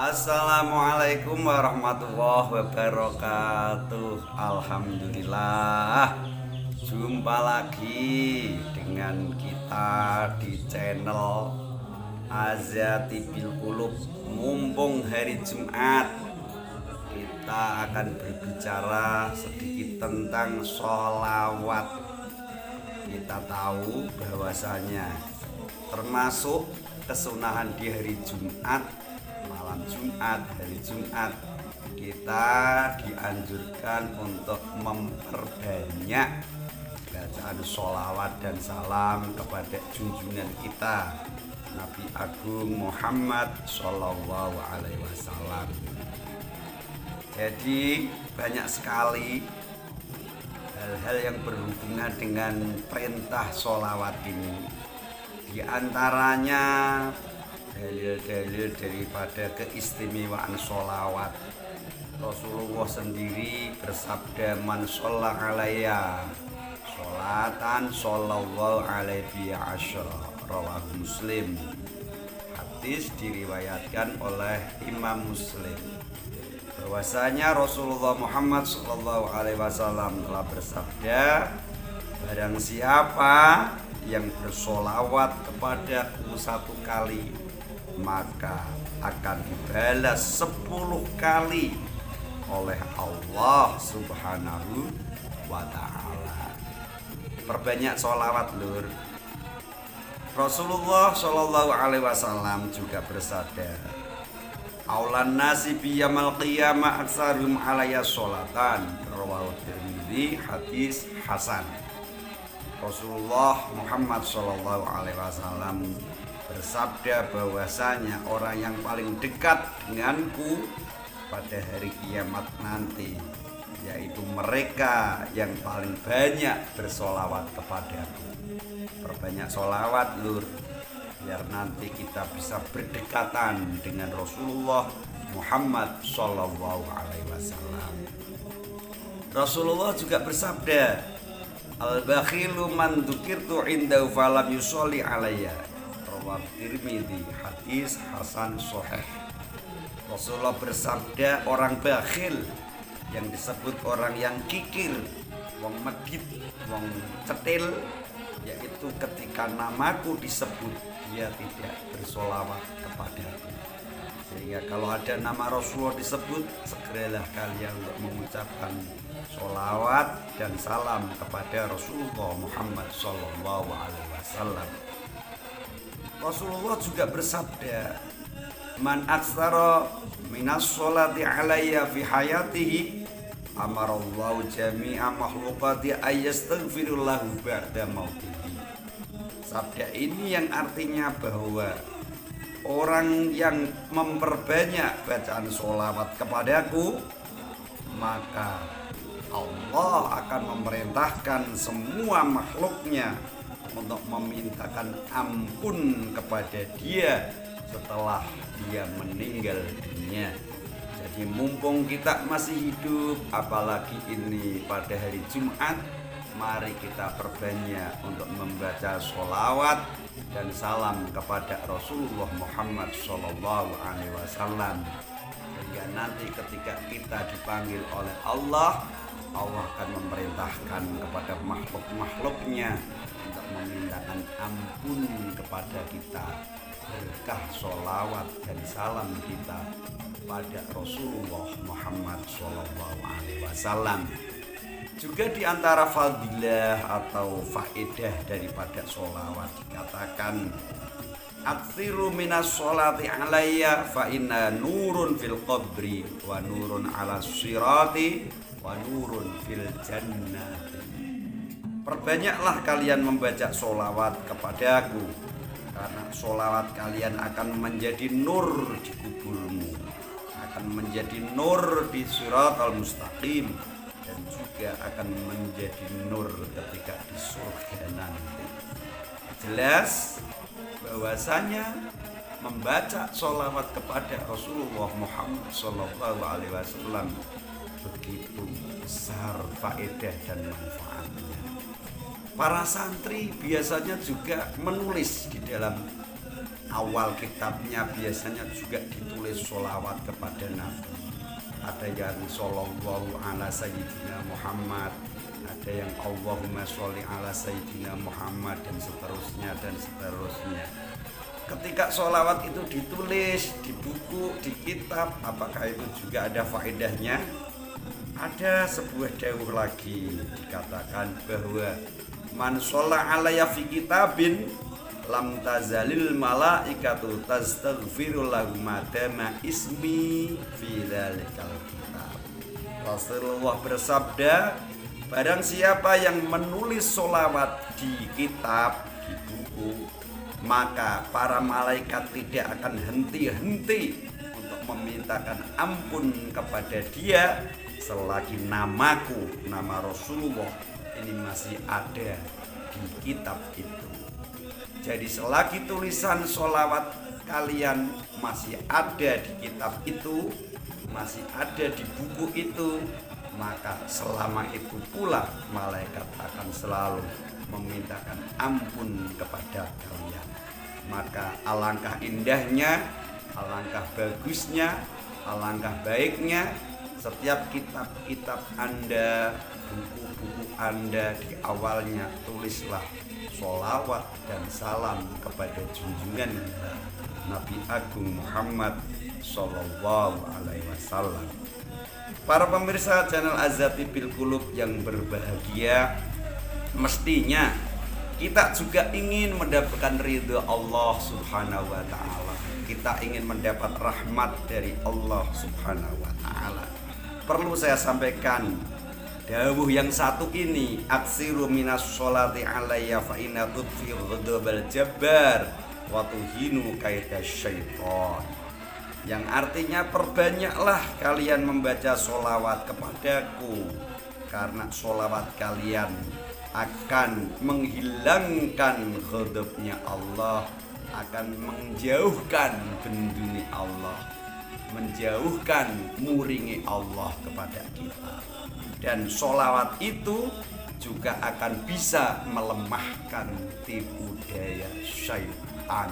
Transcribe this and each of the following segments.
Assalamualaikum warahmatullahi wabarakatuh. Alhamdulillah, jumpa lagi dengan kita di channel Azati Bil Qulub. Mumpung hari Jumat, kita akan berbicara sedikit tentang sholawat. Kita tahu bahwasanya termasuk kesunahan di hari Jumat, malam Jumat, hari Jumat, kita dianjurkan untuk memperbanyak bacaan sholawat dan salam kepada junjungan kita Nabi Agung Muhammad Sallallahu Alaihi Wasallam. Jadi banyak sekali hal-hal yang berhubungan dengan perintah sholawat ini. Di antaranya dalil-dalil daripada keistimewaan sholawat. Rasulullah sendiri bersabda, man sholla alayya sholatan shollallahu alaihi asyara, rawahu Muslim. Hadis diriwayatkan oleh Imam Muslim bahwasanya Rasulullah Muhammad Sallallahu Alaihi Wasallam telah bersabda, barang siapa yang bersolawat kepadaku 1 kali, maka akan dibalas 10 kali oleh Allah Subhanahu wa Ta'ala. Perbanyak sholawat, lur. Rasulullah Shallallahu Alaihi Wasallam juga bersabda, aulan nasi biyamal qiyamah aksarum alayya sholatan, rawahu Tirmidzi, hadis hasan. Rasulullah Muhammad Shallallahu Alaihi Wasallam bersabda bahwasanya orang yang paling dekat denganku pada hari kiamat nanti, yaitu mereka yang paling banyak bersolawat kepadaku. Perbanyak solawat, lur, biar nanti kita bisa berdekatan dengan Rasulullah Muhammad Shallallahu Alaihi Wasallam. Rasulullah juga bersabda, al-bakhilu man dzukirtu indahu falam yusolli alayya, rawahu Tirmidzi, hadis hasan sahih. Rasulullah bersabda, orang bakhil yang disebut orang yang kikir, wong medit, wong cetil, yaitu ketika namaku disebut dia tidak bersolawat kepadaku. Sehingga kalau ada nama Rasulullah disebut, segeralah kalian untuk mengucapkan sholawat dan salam kepada Rasulullah Muhammad Sallallahu Alaihi Wasallam. Rasulullah juga bersabda, man aktsara minas sholati alayya fi hayatihi amarallahu jami'a makhluqati ayyastaghfirullahu ba'da mautihi. Sabda ini yang artinya bahwa orang yang memperbanyak bacaan sholawat kepadaku, maka Allah akan memerintahkan semua makhluknya untuk memintakan ampun kepada dia setelah dia meninggal dunia. Jadi mumpung kita masih hidup, apalagi ini pada hari Jumat, mari kita perbanyak untuk membaca sholawat dan salam kepada Rasulullah Muhammad Sallallahu Alaihi Wasallam. Sehingga nanti ketika kita dipanggil oleh Allah, Allah akan memerintahkan kepada makhluk-makhluknya untuk memintakan ampun kepada kita berkah sholawat dan salam kita pada Rasulullah Muhammad Sallallahu Alaihi Wasallam. Juga di antara fadilah atau faedah daripada sholawat dikatakan, aksiru minas sholati alayya fa inna nurun fil qabri wa nurun ala sirati wa nurun fil jannati. Perbanyaklah kalian membaca sholawat kepadaku, karena sholawat kalian akan menjadi nur di kuburmu, akan menjadi nur di Shiratal Mustaqim, dan juga akan menjadi nur ketika di surga nanti. Jelas bahwasanya membaca sholawat kepada Rasulullah Muhammad Sallallahu Alaihi Wasallam begitu besar faedah dan manfaatnya. Para santri biasanya juga menulis di dalam awal kitabnya biasanya juga ditulis sholawat kepada Nabi. Ada yang shollallahu ala sayyidina Muhammad, ada yang Allahumma sholli ala sayyidina Muhammad, dan seterusnya dan seterusnya. Ketika sholawat itu ditulis di buku, di kitab, apakah itu juga ada faedahnya? Ada sebuah dawuh lagi dikatakan bahwa man sholla alaiya fi kitabin lam tazalil malaikatu tastaghfiru lahu madama ismi fi dzalikal kitab. Rasulullah bersabda, barang siapa yang menulis sholawat di kitab, di buku, maka para malaikat tidak akan henti-henti untuk memintakan ampun kepada dia selagi namaku, nama Rasulullah ini masih ada di kitab itu. Jadi selagi tulisan sholawat kalian masih ada di kitab itu, masih ada di buku itu, maka selama itu pula malaikat akan selalu memintakan ampun kepada kalian. Maka alangkah indahnya, alangkah bagusnya, alangkah baiknya setiap kitab-kitab Anda, buku-buku Anda, di awalnya tulislah sholawat dan salam kepada junjungan kita Nabi Agung Muhammad Sallallahu Alaihi Wasallam. Para pemirsa channel Azati Bil Qulub yang berbahagia, mestinya kita juga ingin mendapatkan ridho Allah Subhanahu wa Ta'ala. Kita ingin mendapat rahmat dari Allah Subhanahu wa Ta'ala. Perlu saya sampaikan dawuh yang satu ini, aksiru minas sholati alayya fa inna tudfi ghadabal jabbar wa tuhinu kaida syaitan. Yang artinya, perbanyaklah kalian membaca sholawat kepadaku, karena sholawat kalian akan menghilangkan ghadabnya Allah, akan menjauhkan benduni Allah, menjauhkan muringi Allah kepada kita. Dan sholawat itu juga akan bisa melemahkan tipu daya syaitan.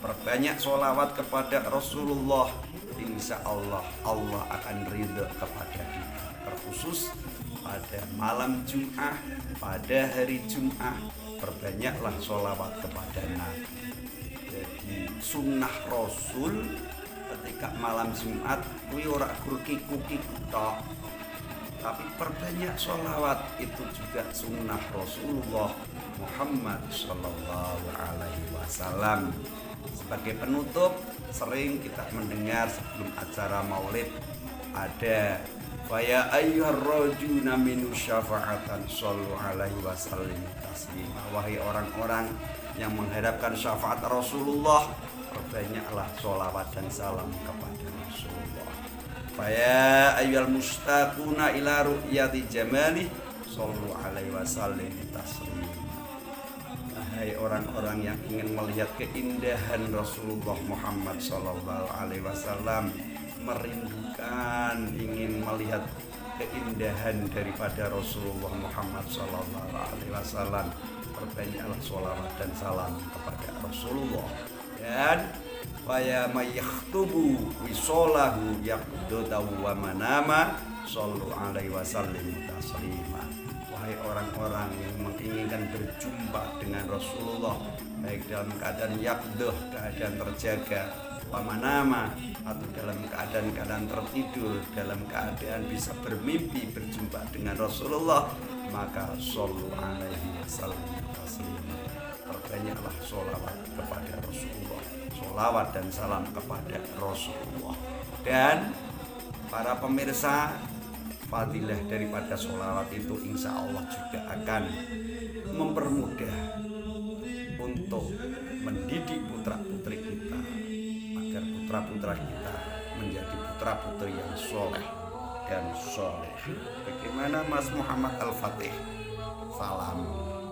Perbanyak sholawat kepada Rasulullah, insya Allah Allah akan ridho kepada kita. Terkhusus pada malam Jum'ah, pada hari Jum'ah, perbanyaklah sholawat kepada Nabi. Jadi sunnah Rasul ketika malam Jumat kuwi ora gur kiku-kiku tok, tapi perbanyak sholawat. Itu juga sunnah Rasulullah Muhammad Sallallahu Alaihi Wasallam. Sebagai penutup, sering kita mendengar sebelum acara maulid ada faya ayyuhar rajuna minu syafa'atan sallu alaihi wasallim taslima. Wahai orang-orang yang mengharapkan syafaat Rasulullah, perbanyaklah sholawat dan salam kepada Rasulullah. Faya ayyuhal mustaquna ila ru'yati jamali sallu alaihi wasallim taslima. Hai orang-orang yang ingin melihat keindahan Rasulullah Muhammad Sallallahu Alaihi Wasallam, merindukan, ingin melihat keindahan daripada Rasulullah Muhammad Sallallahu Alaihi Wasallam, perbanyaklah sholawat dan salam kepada Rasulullah. Dan waya mayakhtubu wisolahu yaqdudahu wa manama sallu alaihi wasallim taslima. Wahai orang-orang yang menginginkan berjumpa dengan Rasulullah, baik dalam keadaan yaqduh, keadaan terjaga, wa manama, atau dalam keadaan tertidur, dalam keadaan bisa bermimpi berjumpa dengan Rasulullah, maka sallu alaihi wasallim taslima. Perbanyaklah sholawat kepada Rasulullah, sholawat dan salam kepada Rasulullah. Dan para pemirsa, fadilah daripada sholawat itu insya Allah juga akan mempermudah untuk mendidik putra-putri kita, agar putra-putra kita menjadi putra-putri yang soleh dan soleh. Bagaimana Mas Muhammad Al-Fatih? Salam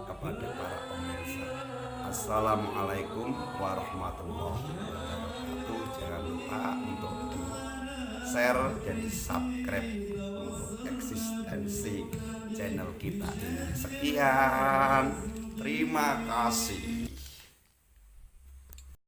kepada para pemirsa. Assalamualaikum warahmatullahi wabarakatuh. Jangan lupa untuk di share dan di subscribe untuk eksistensi channel kita ini. Sekian, terima kasih.